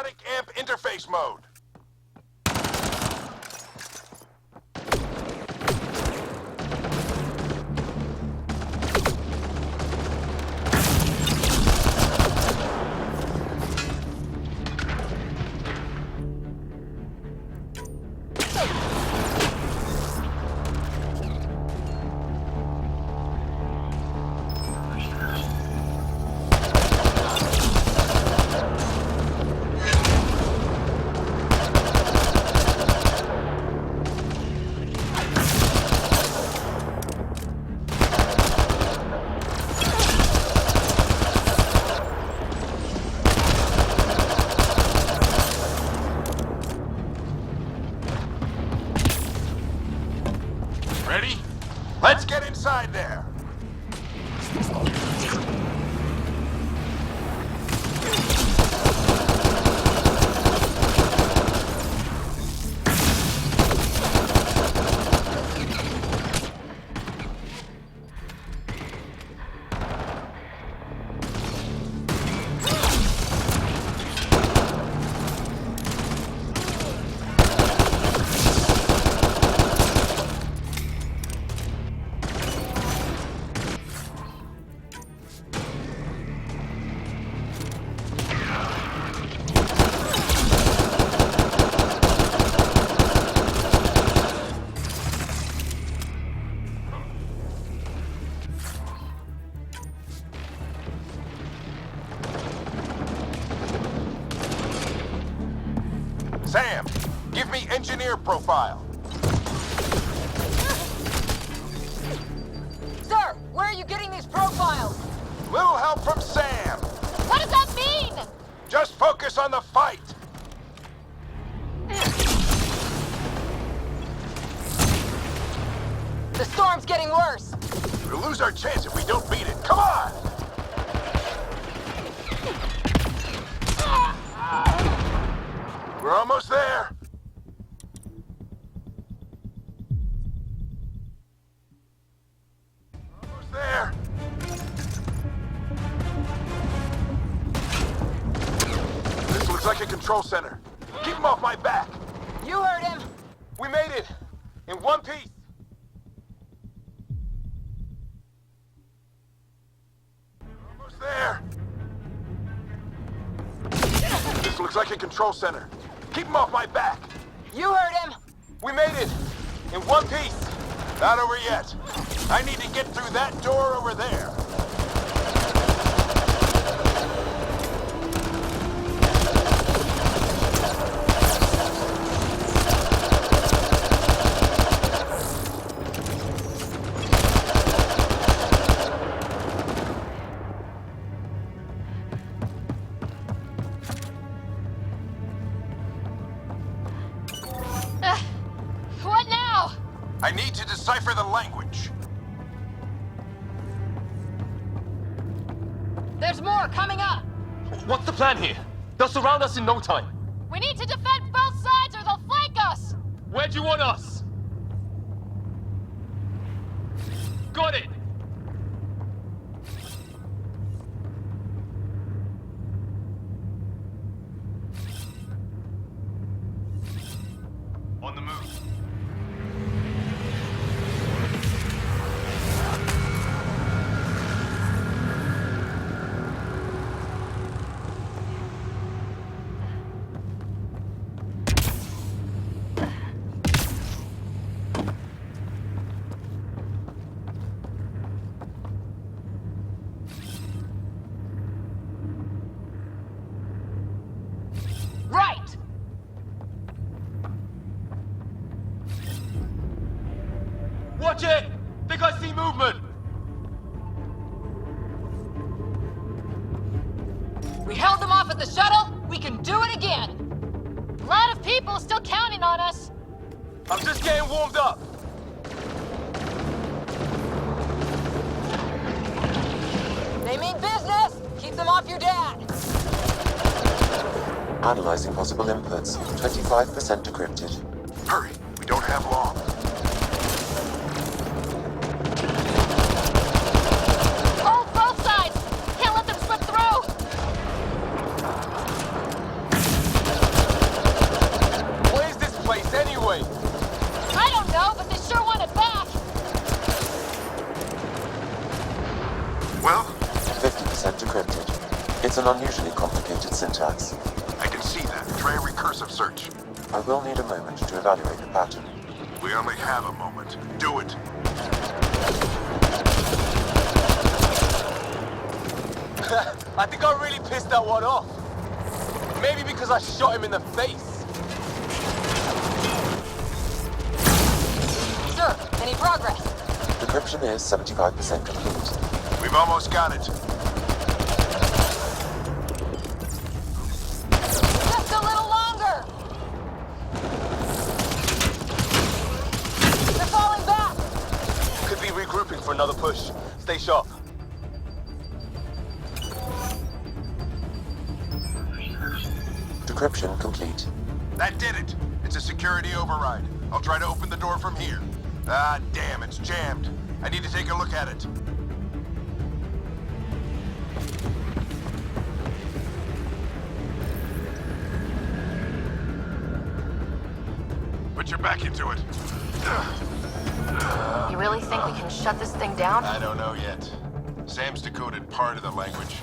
Sonic amp interface mode. Ready? Let's get inside there. Sam, give me engineer profile. Sir, where are you getting these profiles? Little help from Sam. What does that mean? Just focus on the fight. The storm's getting worse. We'll lose our chance if we don't beat it. Come on! We're almost there. Almost there. This looks like a control center. Keep him off my back. You heard him. We made it. In one piece. Almost there. This looks like a control center. Keep him off my back. You heard him. We made it. In one piece. Not over yet. I need to get through that door over there. What now? I need to decipher the language. There's more coming up. What's the plan here? They'll surround us in no time. We need to defend both sides or they'll flank us. Where do you want us? Got it! On the move. Right. Watch it! Think I see movement! We held them off at the shuttle. We can do it again. A lot of people still counting on us. I'm just getting warmed up. They mean business. Keep them off your dad. Analyzing possible inputs. 25% decrypted. Hurry. We don't have long. Hold both sides. Can't let them slip through. decrypted. It's an unusually complicated syntax. I can see that. Try a recursive search. I will need a moment to evaluate the pattern. We only have a moment. Do it. I think I really pissed that one off. Maybe because I shot him in the face. Sir, any progress? Decryption is 75% complete. We've almost got it. Just a little longer! They're falling back! Could be regrouping for another push. Stay sharp. Decryption complete. That did it. It's a security override. I'll try to open the door from here. Ah, damn, it's jammed. I need to take a look at it. Put your back into it. You really think we can shut this thing down? I don't know yet. Sam's decoded part of the language.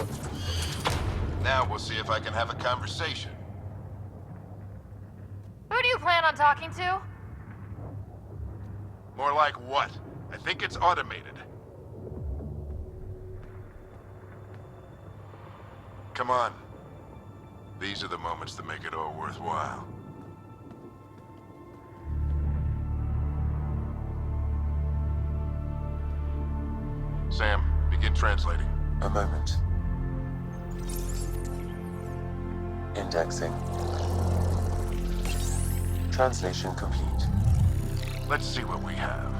Now we'll see if I can have a conversation. Who do you plan on talking to? More like what? I think it's automated. Come on. These are the moments that make it all worthwhile. Sam, begin translating. A moment. Indexing. Translation complete. Let's see what we have.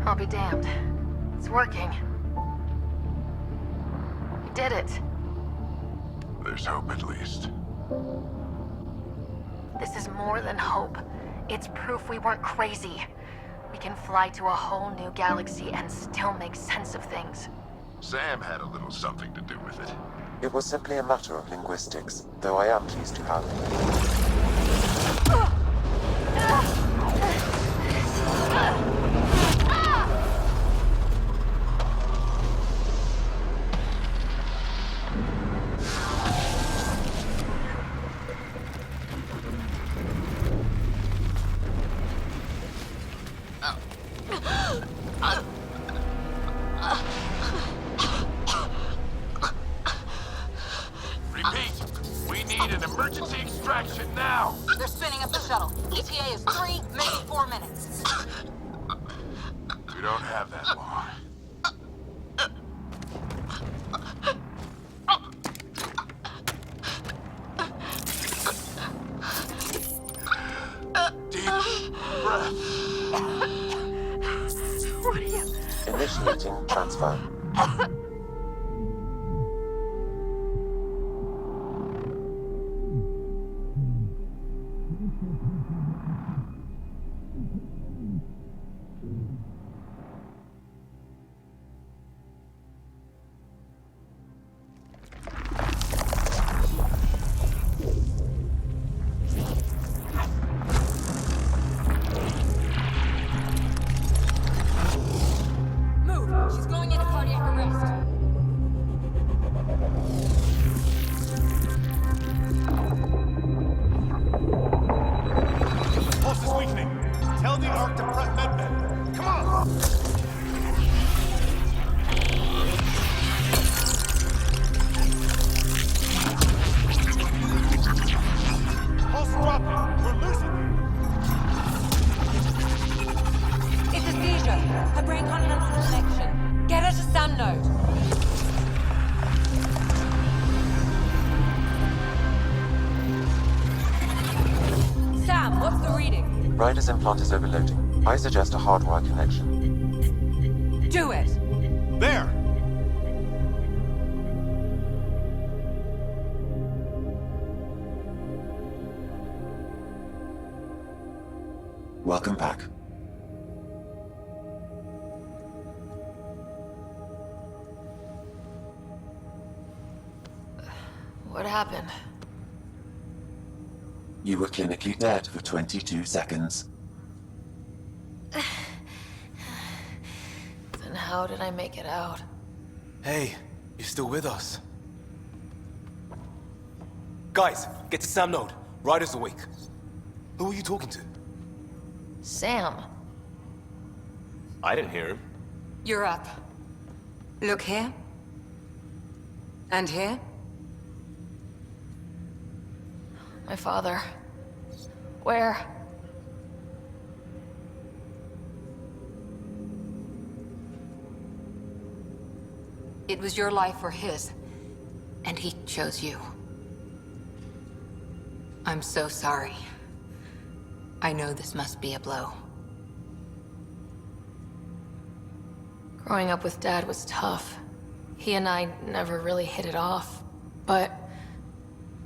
I'll be damned. It's working. We did it. There's hope at least. This is more than hope. It's proof we weren't crazy. We can fly to a whole new galaxy and still make sense of things. Sam had a little something to do with it. It was simply a matter of linguistics, though I am pleased to have. Repeat, we need an emergency extraction now. They're spinning up the shuttle. ETA is 3, maybe 4 minutes. We don't have that long. Deep breath. What are you? Initiating transfer. Move. She's going into cardiac arrest. Ryder's implant is overloading. I suggest a hardwire connection. Do it! There! Welcome back. What happened? You were clinically dead for 22 seconds. Then how did I make it out? Hey, you're still with us. Guys, get to Sam Node. Ryder's awake. Who are you talking to? Sam. I didn't hear him. You're up. Look here. And here. My father. Where? It was your life or his. And he chose you. I'm so sorry. I know this must be a blow. Growing up with Dad was tough. He and I never really hit it off, but...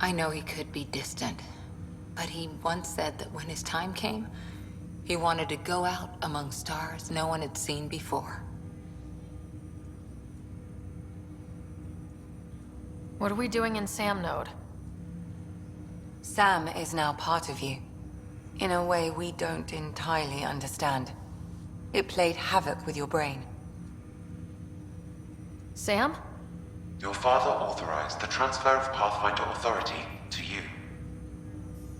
I know he could be distant, but he once said that when his time came, he wanted to go out among stars no one had seen before. What are we doing in Sam Node? Sam is now part of you, in a way we don't entirely understand. It played havoc with your brain. Sam? Your father authorized the transfer of Pathfinder authority to you.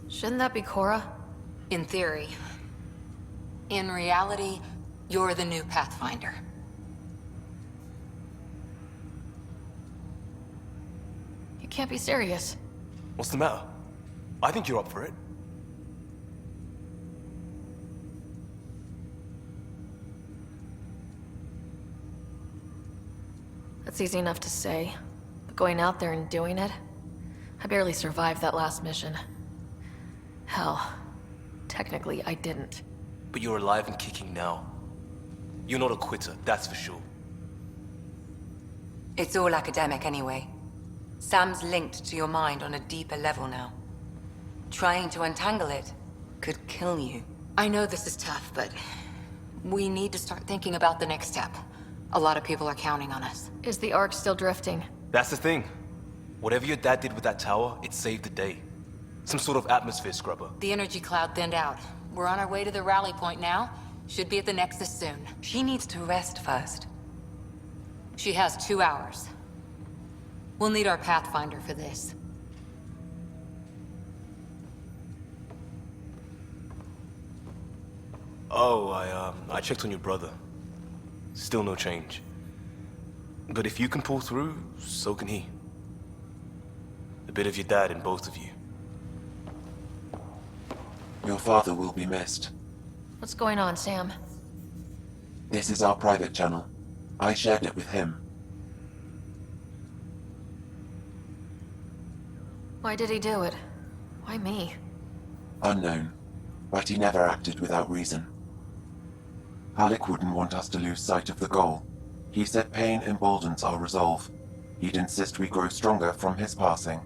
Shouldn't that be Cora? In theory. In reality, you're the new Pathfinder. You can't be serious. What's the matter? I think you're up for it. That's easy enough to say. But going out there and doing it? I barely survived that last mission. Hell, technically I didn't. But you're alive and kicking now. You're not a quitter, that's for sure. It's all academic anyway. Sam's linked to your mind on a deeper level now. Trying to untangle it could kill you. I know this is tough, but we need to start thinking about the next step. A lot of people are counting on us. Is the Ark still drifting? That's the thing. Whatever your dad did with that tower, it saved the day. Some sort of atmosphere scrubber. The energy cloud thinned out. We're on our way to the rally point now. Should be at the Nexus soon. She needs to rest first. She has 2 hours. We'll need our Pathfinder for this. Oh, I checked on your brother. Still no change. But if you can pull through, so can he. A bit of your dad in both of you. Your father will be missed. What's going on, Sam? This is our private channel. I shared it with him. Why did he do it? Why me? Unknown. But he never acted without reason. Alec wouldn't want us to lose sight of the goal. He said pain emboldens our resolve. He'd insist we grow stronger from his passing.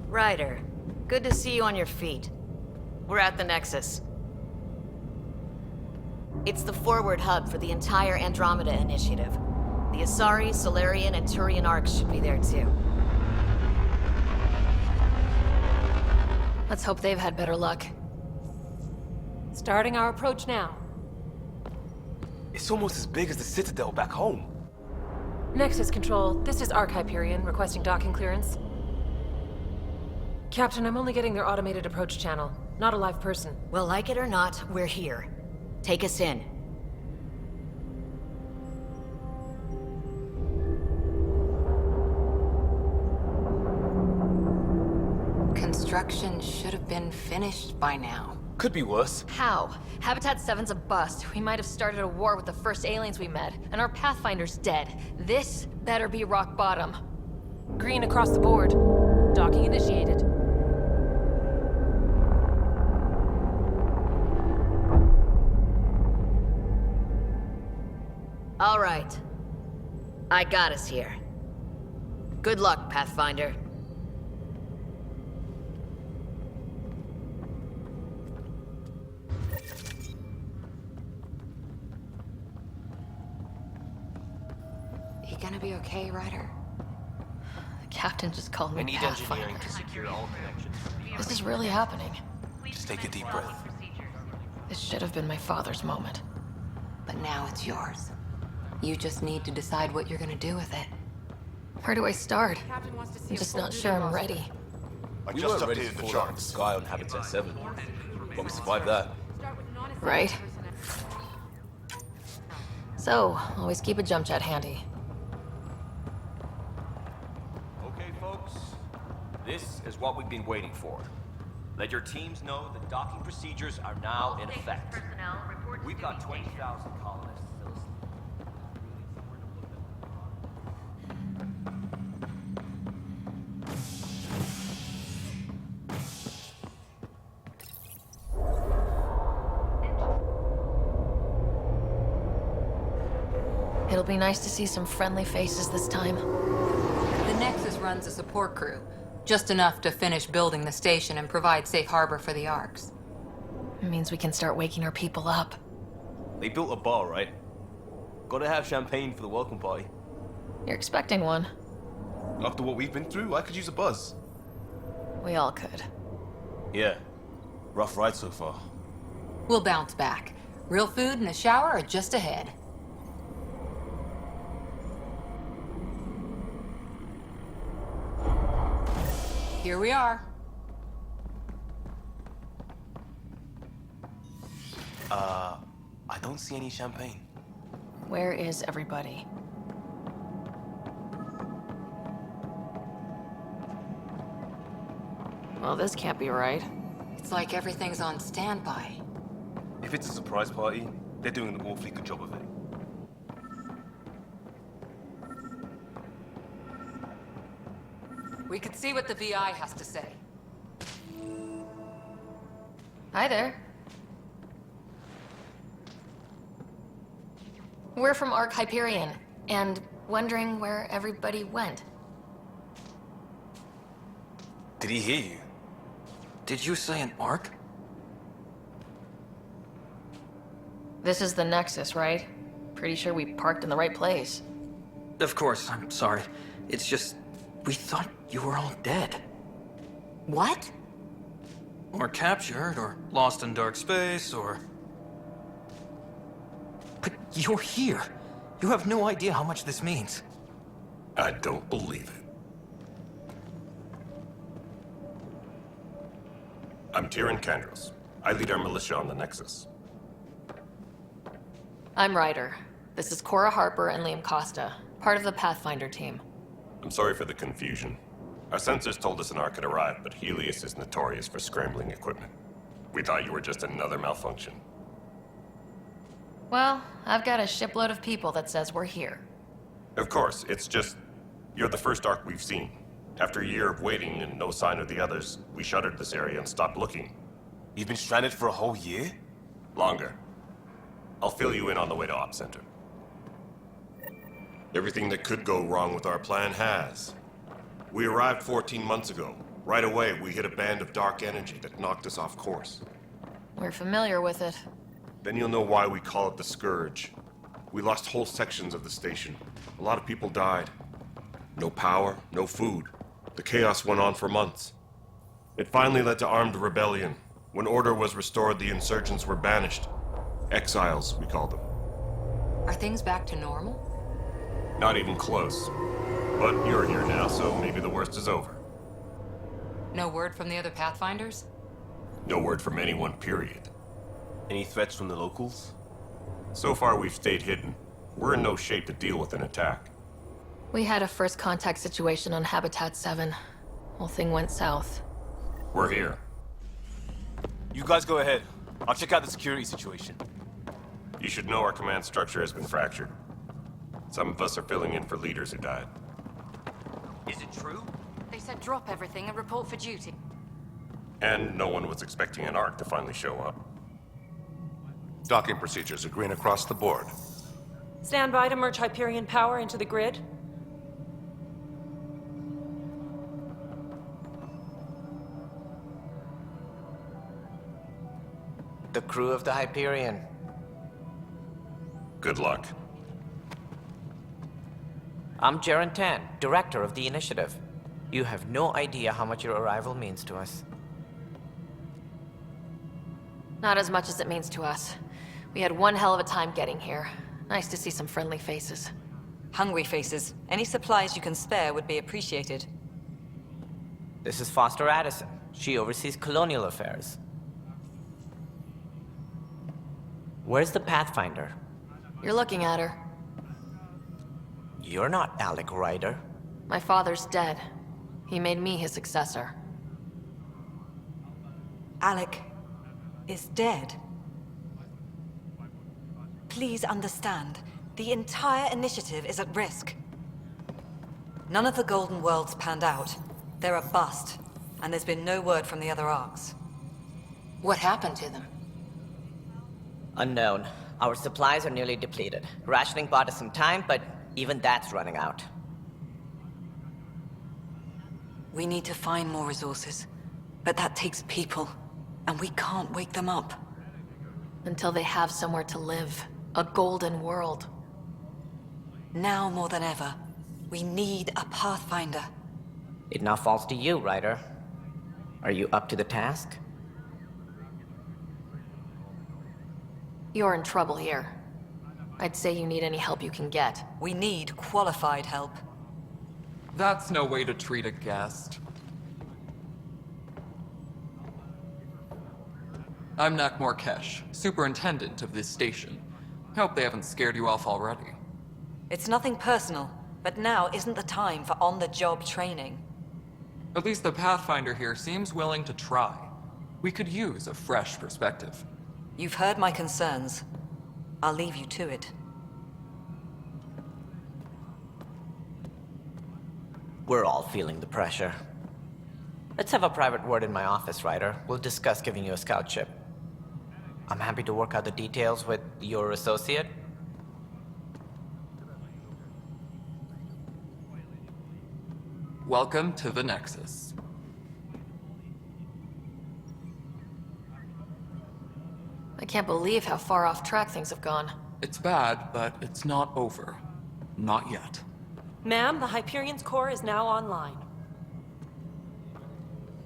Ryder, good to see you on your feet. We're at the Nexus. It's the forward hub for the entire Andromeda initiative. The Asari, Solarian, and Turian arcs should be there too. Let's hope they've had better luck. Starting our approach now. It's almost as big as the Citadel back home. Nexus Control, this is Arc Hyperion requesting docking clearance. Captain, I'm only getting their automated approach channel, not a live person. Well, like it or not, we're here. Take us in. Construction should have been finished by now. Could be worse. How? Habitat 7's a bust. We might have started a war with the first aliens we met, and our Pathfinder's dead. This better be rock bottom. Green across the board. Docking initiated. All right. I got us here. Good luck, Pathfinder. You gonna be okay, Ryder? The captain just called me We need Pathfinder. engineering to secure all connections. This is really happening. Just take a deep breath. This should have been my father's moment. But now it's yours. You just need to decide what you're gonna do with it. Where do I start? Captain wants to see I'm just not sure I'm ready. I We just weren't ready updated to the fall out of the charts. sky on Habitat 7. But we survived that. Right? So, always keep a jump jet handy. Okay, folks. This is what we've been waiting for. Let your teams know that docking procedures are now in effect. We've got 20,000 colonists still asleep. It'll be nice to see some friendly faces this time. The Nexus runs a support crew. Just enough to finish building the station and provide safe harbor for the arcs. It means we can start waking our people up. They built a bar, right? Gotta have champagne for the welcome party. You're expecting one. After what we've been through, I could use a buzz. We all could. Yeah. Rough ride so far. We'll bounce back. Real food and a shower are just ahead. Here we are. I don't see any champagne. Where is everybody? Well, this can't be right. It's like everything's on standby. If it's a surprise party, they're doing an awfully good job of it. We could see what the VI has to say. Hi there. We're from Arc Hyperion, and wondering where everybody went. Did he hear you? Did you say an arc? This is the Nexus, right? Pretty sure we parked in the right place. Of course, I'm sorry. It's just, we thought you were all dead. What? Or captured, or lost in dark space, or... But you're here. You have no idea how much this means. I don't believe it. I'm Tyrion Kandros. I lead our militia on the Nexus. I'm Ryder. This is Cora Harper and Liam Costa, part of the Pathfinder team. I'm sorry for the confusion. Our sensors told us an arc had arrived, but Helios is notorious for scrambling equipment. We thought you were just another malfunction. Well, I've got a shipload of people that says we're here. Of course, it's just... you're the first arc we've seen. After a year of waiting and no sign of the others, we shuttered this area and stopped looking. You've been stranded for a whole year? Longer. I'll fill you in on the way to Op Center. Everything that could go wrong with our plan has. We arrived 14 months ago. Right away, we hit a band of dark energy that knocked us off course. We're familiar with it. Then you'll know why we call it the Scourge. We lost whole sections of the station. A lot of people died. No power, no food. The chaos went on for months. It finally led to armed rebellion. When order was restored, the insurgents were banished. Exiles, we called them. Are things back to normal? Not even close. But you're here now, so maybe the worst is over. No word from the other Pathfinders? No word from anyone, period. Any threats from the locals? So far, we've stayed hidden. We're in no shape to deal with an attack. We had a first contact situation on Habitat 7. Whole thing went south. We're here. You guys go ahead. I'll check out the security situation. You should know our command structure has been fractured. Some of us are filling in for leaders who died. Is it true? They said drop everything and report for duty. And no one was expecting an Ark to finally show up. Docking procedures are green across the board. Stand by to merge Hyperion power into the grid. The crew of the Hyperion. Good luck. I'm Jaren Tan, director of the initiative. You have no idea how much your arrival means to us. Not as much as it means to us. We had one hell of a time getting here. Nice to see some friendly faces. Hungry faces. Any supplies you can spare would be appreciated. This is Foster Addison. She oversees colonial affairs. Where's the Pathfinder? You're looking at her. You're not Alec Ryder. My father's dead. He made me his successor. Alec is dead. Please understand, the entire initiative is at risk. None of the Golden Worlds panned out. They're a bust, and there's been no word from the other Arks. What happened to them? Unknown. Our supplies are nearly depleted. Rationing bought us some time, but even that's running out. We need to find more resources, but that takes people, and we can't wake them up. Until they have somewhere to live. A golden world. Now more than ever, we need a Pathfinder. It now falls to you, Ryder. Are you up to the task? You're in trouble here. I'd say you need any help you can get. We need qualified help. That's no way to treat a guest. I'm Nakmor Kesh, superintendent of this station. Hope they haven't scared you off already. It's nothing personal, but now isn't the time for on-the-job training. At least the Pathfinder here seems willing to try. We could use a fresh perspective. You've heard my concerns. I'll leave you to it. We're all feeling the pressure. Let's have a private word in my office, Ryder. We'll discuss giving you a scout ship. I'm happy to work out the details with your associate. Welcome to the Nexus. I can't believe how far off track things have gone. It's bad, but it's not over. Not yet. Ma'am, the Hyperion's core is now online.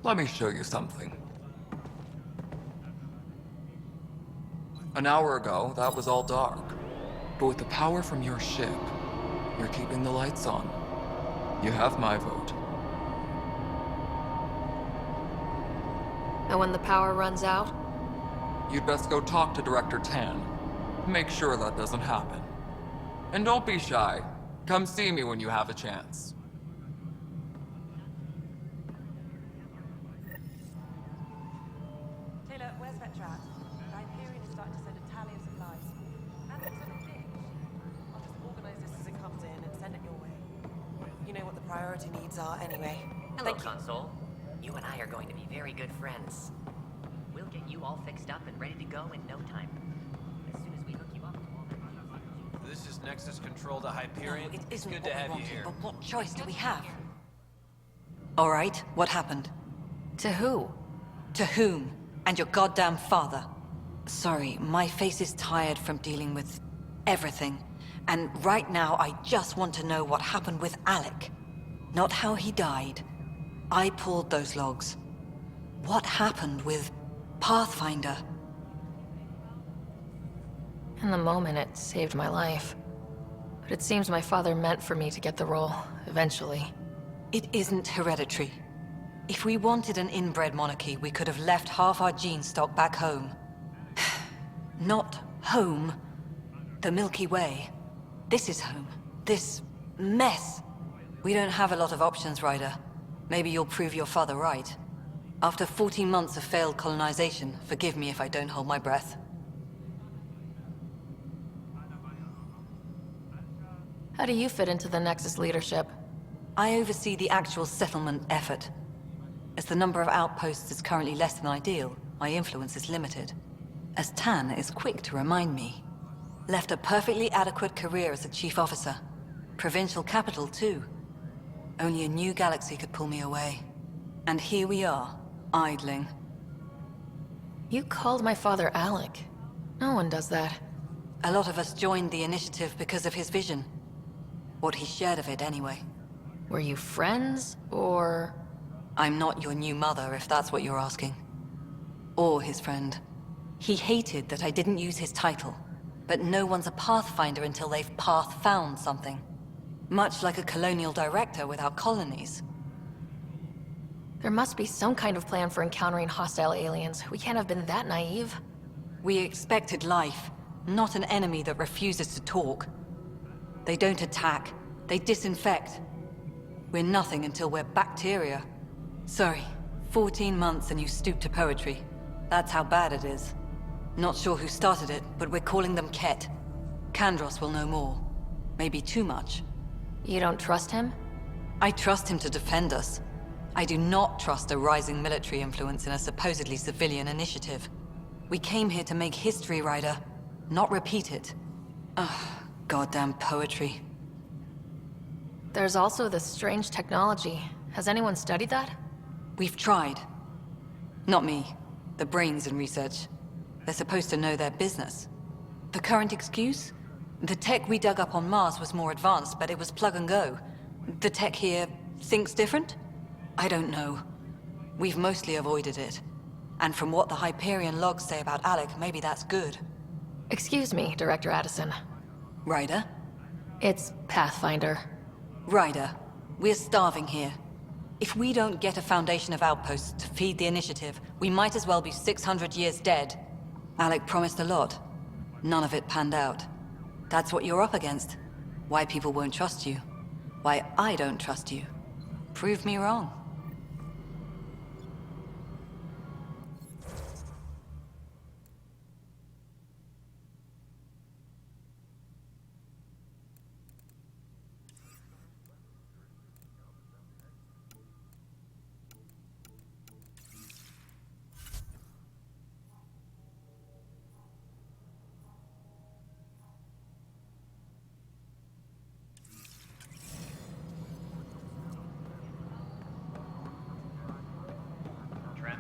Let me show you something. An hour ago, that was all dark. But with the power from your ship, you're keeping the lights on. You have my vote. And when the power runs out? You'd best go talk to Director Tan. Make sure that doesn't happen. And don't be shy. Come see me when you have a chance. Taylor, where's Vetrat? The Hyperion is starting to send a tally of supplies. And it's a big. I'll just organize this as it comes in and send it your way. You know what the priority needs are anyway. Hello, Console. You and I are going to be very good friends. We'll get you all fixed up and ready to go in no time. As soon as we hook you up to all that... This is Nexus Control to Hyperion. No, it It's isn't good what to have we you wanted, here. but what choice do we have? All right, what happened? To who? To whom? And your goddamn father. Sorry, my face is tired from dealing with everything. And right now, I just want to know what happened with Alec. Not how he died. I pulled those logs. What happened with Pathfinder? In the moment, it saved my life. But it seems my father meant for me to get the role, eventually. It isn't hereditary. If we wanted an inbred monarchy, we could have left half our gene stock back home. Not home. The Milky Way. This is home. This mess. We don't have a lot of options, Ryder. Maybe you'll prove your father right. After 14 months of failed colonization, forgive me if I don't hold my breath. How do you fit into the Nexus leadership? I oversee the actual settlement effort. As the number of outposts is currently less than ideal, my influence is limited. As Tan is quick to remind me. Left a perfectly adequate career as a chief officer. Provincial capital, too. Only a new galaxy could pull me away. And here we are, idling. You called my father Alec. No one does that. A lot of us joined the initiative because of his vision. What he shared of it, anyway. Were you friends, or...? I'm not your new mother, if that's what you're asking. Or his friend. He hated that I didn't use his title. But no one's a Pathfinder until they've path-found something. Much like a colonial director without colonies. There must be some kind of plan for encountering hostile aliens. We can't have been that naive. We expected life, not an enemy that refuses to talk. They don't attack, they disinfect. We're nothing until we're bacteria. Sorry, 14 months and you stoop to poetry. That's how bad it is. Not sure who started it, but we're calling them Ket. Kandros will know more. Maybe too much. You don't trust him? I trust him to defend us. I do not trust a rising military influence in a supposedly civilian initiative. We came here to make history, Ryder, not repeat it. Ugh, goddamn poetry. There's also this strange technology. Has anyone studied that? We've tried. Not me. The brains in research. They're supposed to know their business. The current excuse? The tech we dug up on Mars was more advanced, but it was plug and go. The tech here thinks different? I don't know. We've mostly avoided it. And from what the Hyperion logs say about Alec, maybe that's good. Excuse me, Director Addison. Ryder? It's Pathfinder. Ryder, we're starving here. If we don't get a foundation of outposts to feed the initiative, we might as well be 600 years dead. Alec promised a lot. None of it panned out. That's what you're up against. Why people won't trust you. Why I don't trust you. Prove me wrong.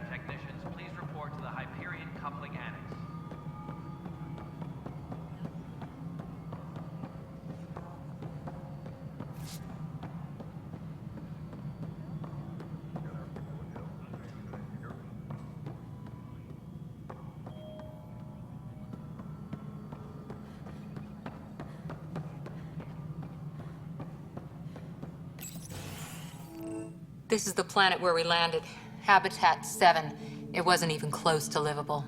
Technicians, please report to the Hyperion Coupling Annex. This is the planet where we landed. Habitat 7. It wasn't even close to livable.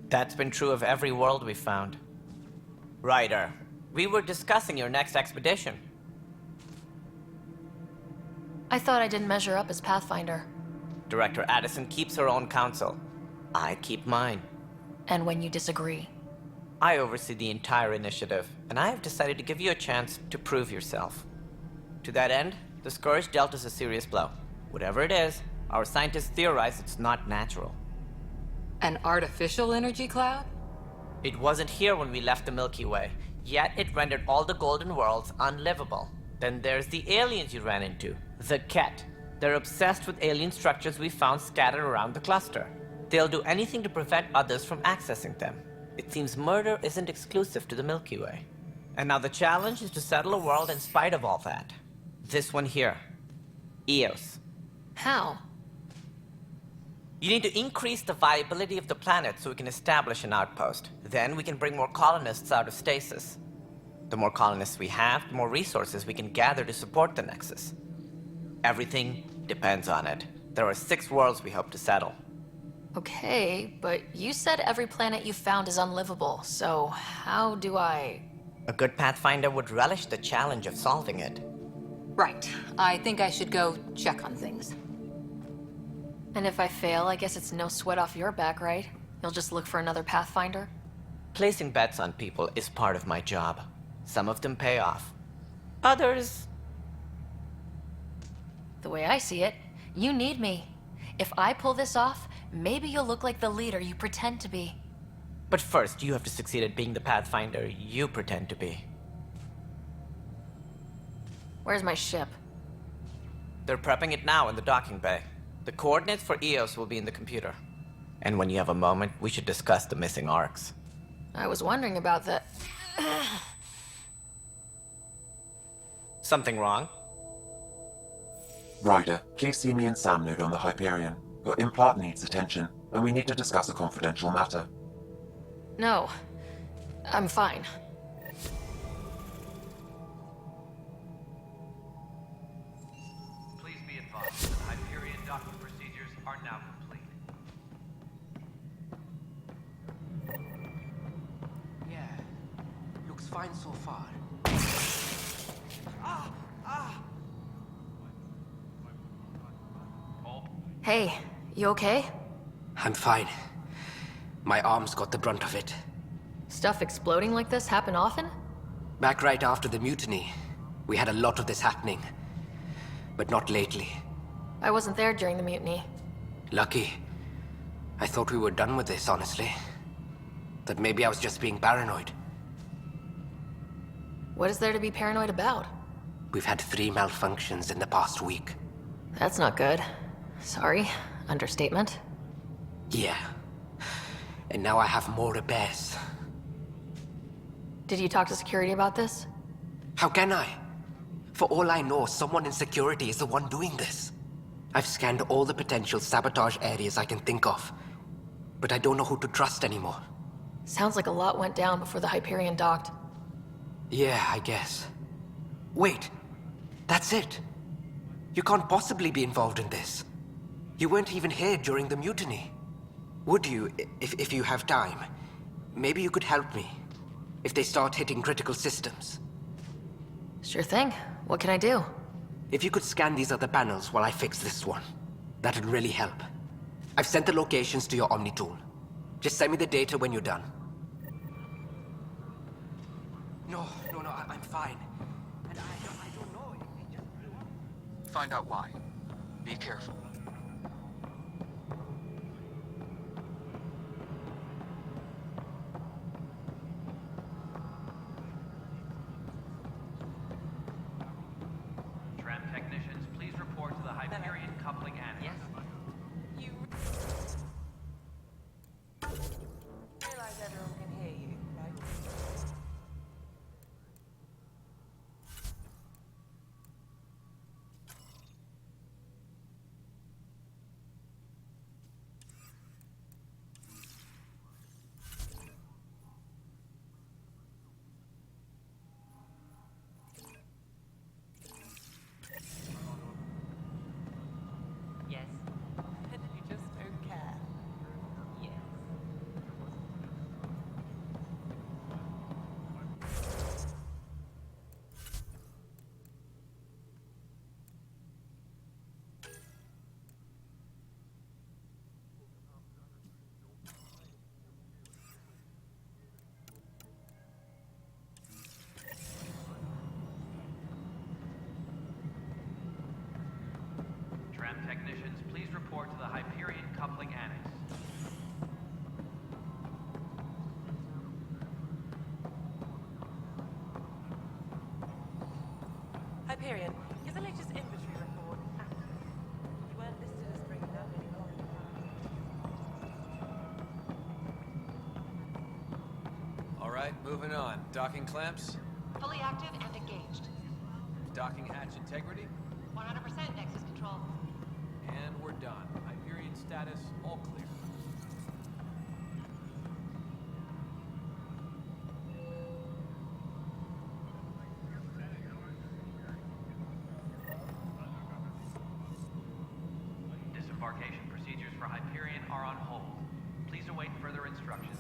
That's been true of every world we've found. Ryder, we were discussing your next expedition. I thought I didn't measure up as Pathfinder. Director Addison keeps her own counsel. I keep mine. And when you disagree? I oversee the entire initiative, and I have decided to give you a chance to prove yourself. To that end, the Scourge dealt us a serious blow. Whatever it is, our scientists theorize it's not natural. An artificial energy cloud? It wasn't here when we left the Milky Way, yet it rendered all the golden worlds unlivable. Then there's the aliens you ran into, the Ket. They're obsessed with alien structures we found scattered around the cluster. They'll do anything to prevent others from accessing them. It seems murder isn't exclusive to the Milky Way. And now the challenge is to settle a world in spite of all that. This one here. Eos. How? You need to increase the viability of the planet so we can establish an outpost. Then we can bring more colonists out of stasis. The more colonists we have, the more resources we can gather to support the Nexus. Everything depends on it. There are 6 worlds we hope to settle. Okay, but you said every planet you found is unlivable, so how do I... A good Pathfinder would relish the challenge of solving it. Right. I think I should go check on things. And if I fail, I guess it's no sweat off your back, right? You'll just look for another Pathfinder? Placing bets on people is part of my job. Some of them pay off. Others... The way I see it, you need me. If I pull this off, maybe you'll look like the leader you pretend to be. But first, you have to succeed at being the Pathfinder you pretend to be. Where's my ship? They're prepping it now in the docking bay. The coordinates for Eos will be in the computer. And when you have a moment, we should discuss the missing arcs. I was wondering about that. Something wrong? Ryder, please see me and Sam node on the Hyperion. Your implant needs attention, and we need to discuss a confidential matter. No, I'm fine. Please be advised that Hyperion docking procedures are now complete. Yeah, looks fine so far. Hey, you okay? I'm fine. My arms got the brunt of it. Stuff exploding like this happen often? Back right after the mutiny, we had a lot of this happening. But not lately. I wasn't there during the mutiny. Lucky. I thought we were done with this, honestly. That maybe I was just being paranoid. What is there to be paranoid about? We've had 3 malfunctions in the past week. That's not good. Sorry, understatement. Yeah. And now I have more repairs. Did you talk to security about this? How can I? For all I know, someone in security is the one doing this. I've scanned all the potential sabotage areas I can think of, but I don't know who to trust anymore. Sounds like a lot went down before the Hyperion docked. Yeah, I guess. Wait, that's it. You can't possibly be involved in this. You weren't even here during the mutiny. Would you, if you have time? Maybe you could help me, if they start hitting critical systems. Sure thing. What can I do? If you could scan these other panels while I fix this one, that'd really help. I've sent the locations to your Omni tool. Just send me the data when you're done. No, I'm fine. And I don't know. It just blew up. Find out why. Be careful. Tram technicians, please report to the Hyperion coupling annex. Yes? You realize everyone can hear you, right? Yes? You just don't care. Yes. Tram technicians, please report to the Hyperion coupling annex. Hyperion, is the latest inventory report accurate? right, moving on. Docking clamps? Fully active and engaged. Docking hatch integrity? 100% Nexus control. And we're done. Hyperion status, all clear. Disembarkation procedures for Hyperion are on hold. Please await further instructions.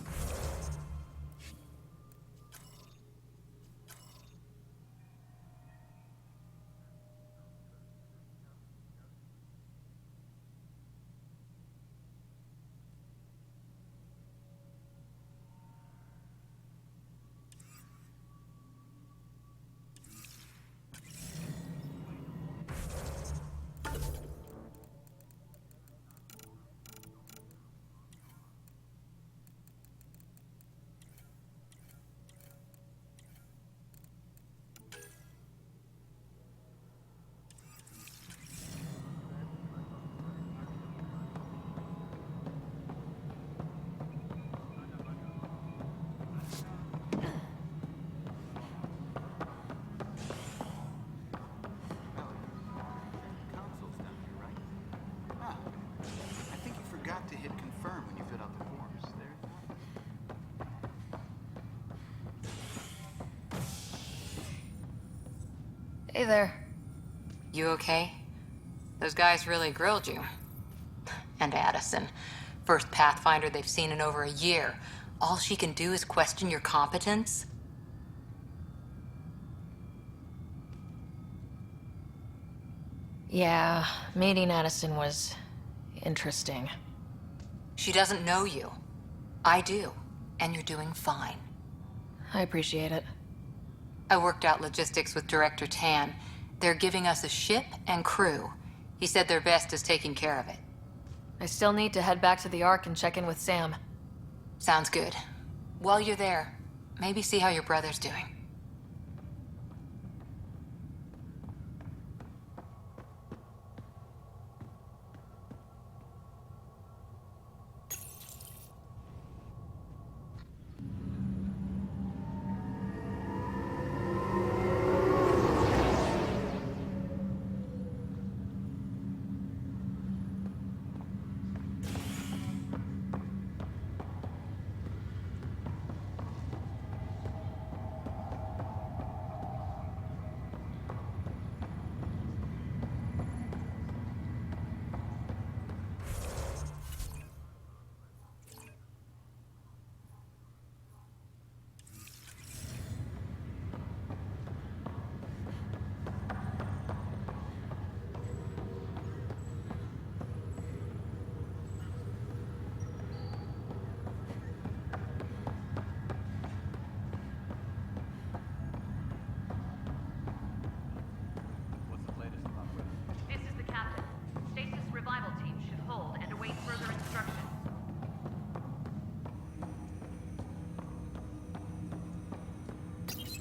Forgot to hit confirm when you filled out the forms. There. Hey there. You okay? Those guys really grilled you. And Addison. First Pathfinder they've seen in over a year. All she can do is question your competence? Yeah, meeting Addison was interesting. She doesn't know you. I do. And you're doing fine. I appreciate it. I worked out logistics with Director Tan. They're giving us a ship and crew. He said their best is taking care of it. I still need to head back to the Ark and check in with Sam. Sounds good. While you're there, maybe see how your brother's doing.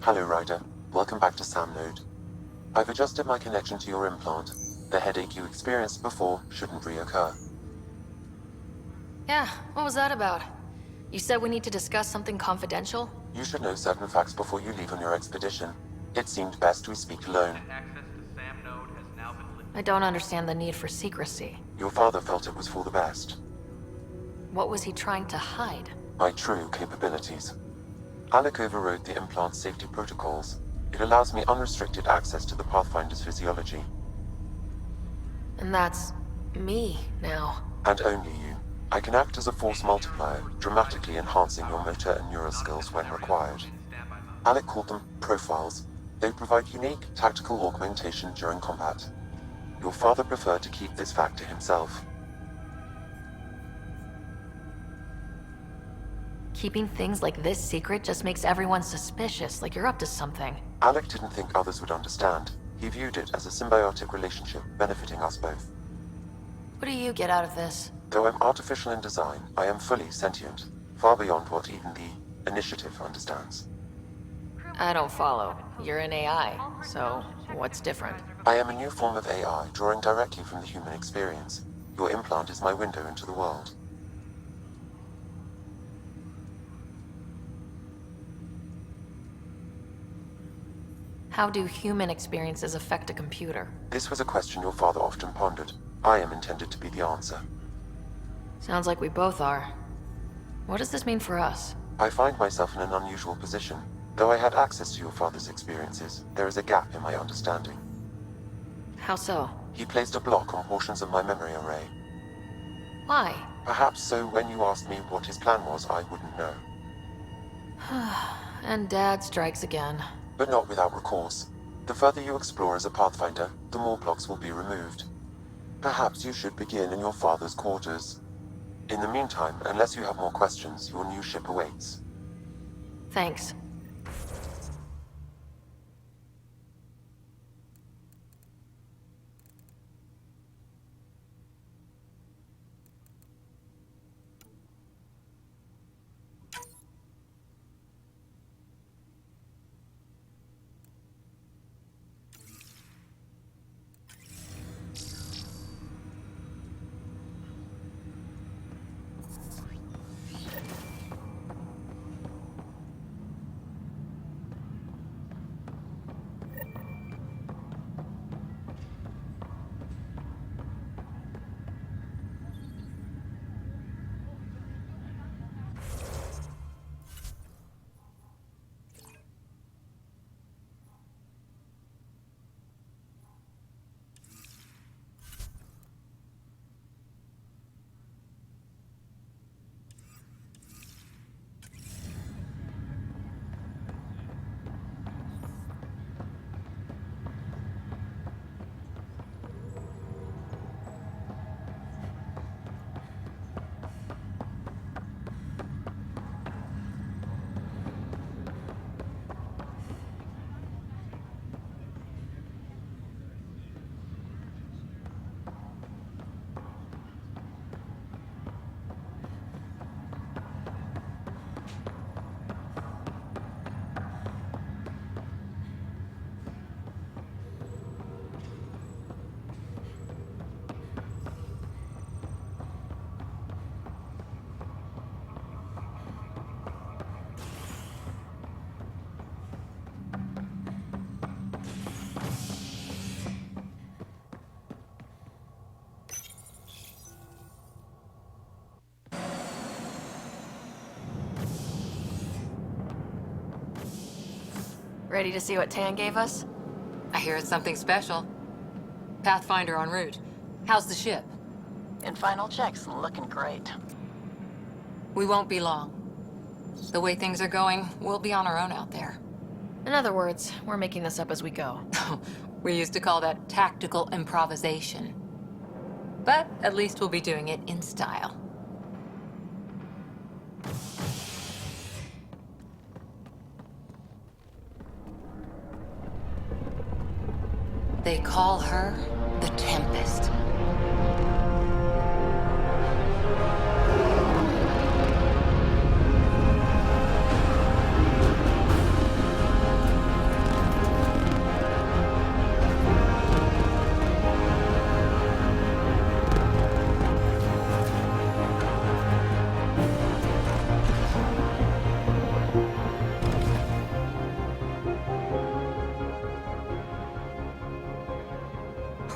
Hello, Ryder. Welcome back to Sam Node. I've adjusted my connection to your implant. The headache you experienced before shouldn't reoccur. Yeah, what was that about? You said we need to discuss something confidential? You should know certain facts before you leave on your expedition. It seemed best we speak alone. I don't understand the need for secrecy. Your father felt it was for the best. What was he trying to hide? My true capabilities. Alec overrode the implant's safety protocols. It allows me unrestricted access to the Pathfinder's physiology. And that's me now. And only you. I can act as a force multiplier, dramatically enhancing your motor and neural skills when required. Alec called them profiles. They provide unique tactical augmentation during combat. Your father preferred to keep this fact to himself. Keeping things like this secret just makes everyone suspicious, like you're up to something. Alec didn't think others would understand. He viewed it as a symbiotic relationship benefiting us both. What do you get out of this? Though I'm artificial in design, I am fully sentient, far beyond what even the Initiative understands. I don't follow. You're an AI, so what's different? I am a new form of AI, drawing directly from the human experience. Your implant is my window into the world. How do human experiences affect a computer? This was a question your father often pondered. I am intended to be the answer. Sounds like we both are. What does this mean for us? I find myself in an unusual position. Though I had access to your father's experiences, there is a gap in my understanding. How so? He placed a block on portions of my memory array. Why? Perhaps so when you asked me what his plan was, I wouldn't know. And Dad strikes again. But not without recourse. The further you explore as a Pathfinder, the more blocks will be removed. Perhaps you should begin in your father's quarters. In the meantime, unless you have more questions, your new ship awaits. Thanks. Ready to see what Tan gave us? I hear it's something special. Pathfinder en route. How's the ship? In final checks, looking great. We won't be long. The way things are going, we'll be on our own out there. In other words, we're making this up as we go. We used to call that tactical improvisation. But at least we'll be doing it in style. They call her the Tempest.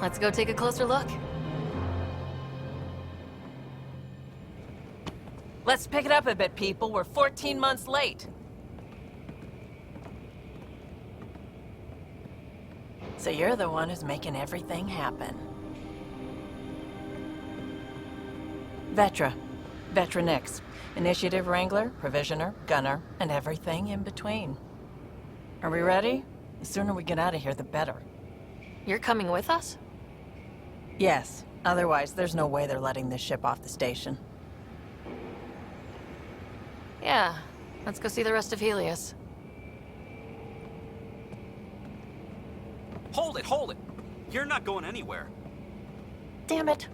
Let's go take a closer look. Let's pick it up a bit, people. We're 14 months late. So you're the one who's making everything happen. Vetra. Vetra Nix. Initiative Wrangler, Provisioner, Gunner, and everything in between. Are we ready? The sooner we get out of here, the better. You're coming with us? Yes. Otherwise, there's no way they're letting this ship off the station. Yeah. Let's go see the rest of Helios. Hold it, hold it! You're not going anywhere. Damn it.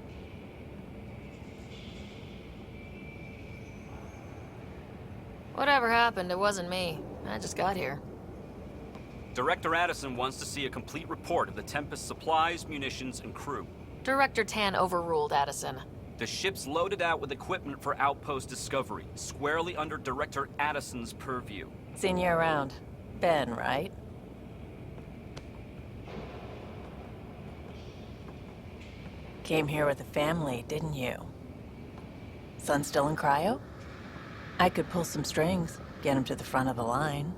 Whatever happened, it wasn't me. I just got here. Director Addison wants to see a complete report of the Tempest's supplies, munitions, and crew. Director Tan overruled Addison. The ship's loaded out with equipment for outpost discovery, squarely under Director Addison's purview. Seen you around. Ben, right? Came here with a family, didn't you? Son still in cryo? I could pull some strings, get him to the front of the line.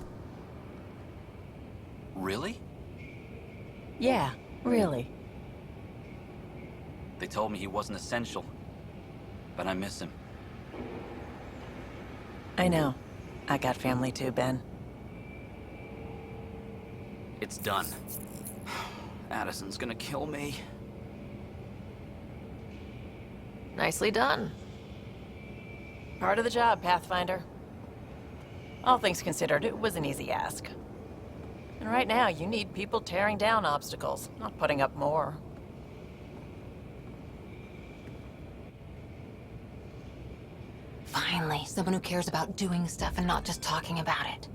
Really? Yeah, really. They told me he wasn't essential, but I miss him. I know. I got family too, Ben. It's done. Addison's gonna kill me. Nicely done. Part of the job, Pathfinder. All things considered, it was an easy ask. And right now, you need people tearing down obstacles, not putting up more. Finally, someone who cares about doing stuff and not just talking about it.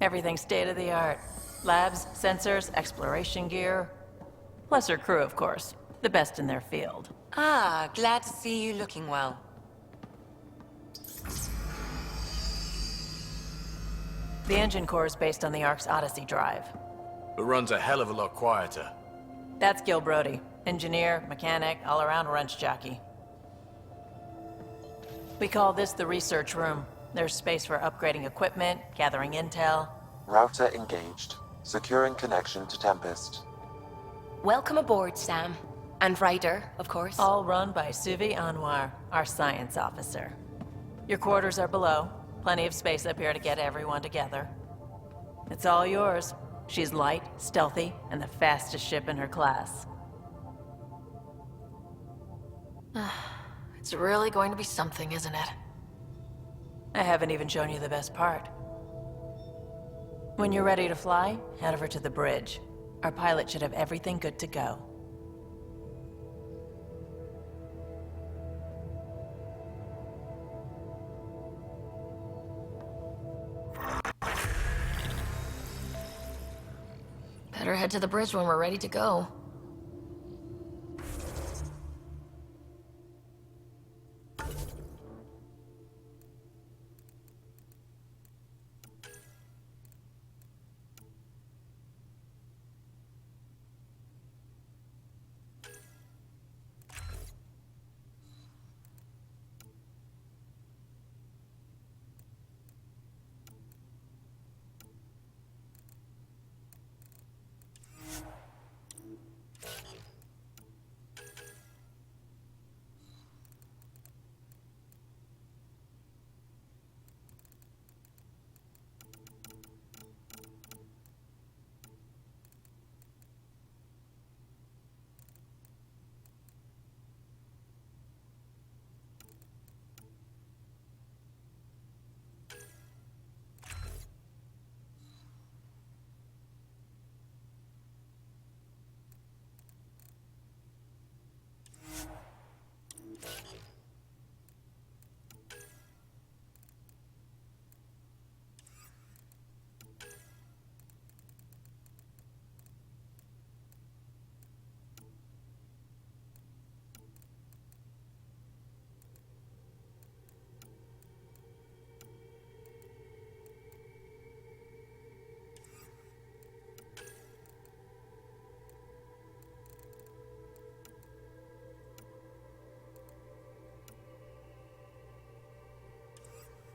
Everything's state-of-the-art. Labs, sensors, exploration gear. Plus her crew, of course. The best in their field. Ah, glad to see you looking well. The engine core is based on the Ark's Odyssey drive. It runs a hell of a lot quieter. That's Gil Brody. Engineer, mechanic, all-around wrench jockey. We call this the research room. There's space for upgrading equipment, gathering intel. Router engaged. Securing connection to Tempest. Welcome aboard, Sam. And Ryder, of course. All run by Suvi Anwar, our science officer. Your quarters are below. Plenty of space up here to get everyone together. It's all yours. She's light, stealthy, and the fastest ship in her class. It's really going to be something, isn't it? I haven't even shown you the best part. When you're ready to fly, head over to the bridge. Our pilot should have everything good to go. Better head to the bridge when we're ready to go.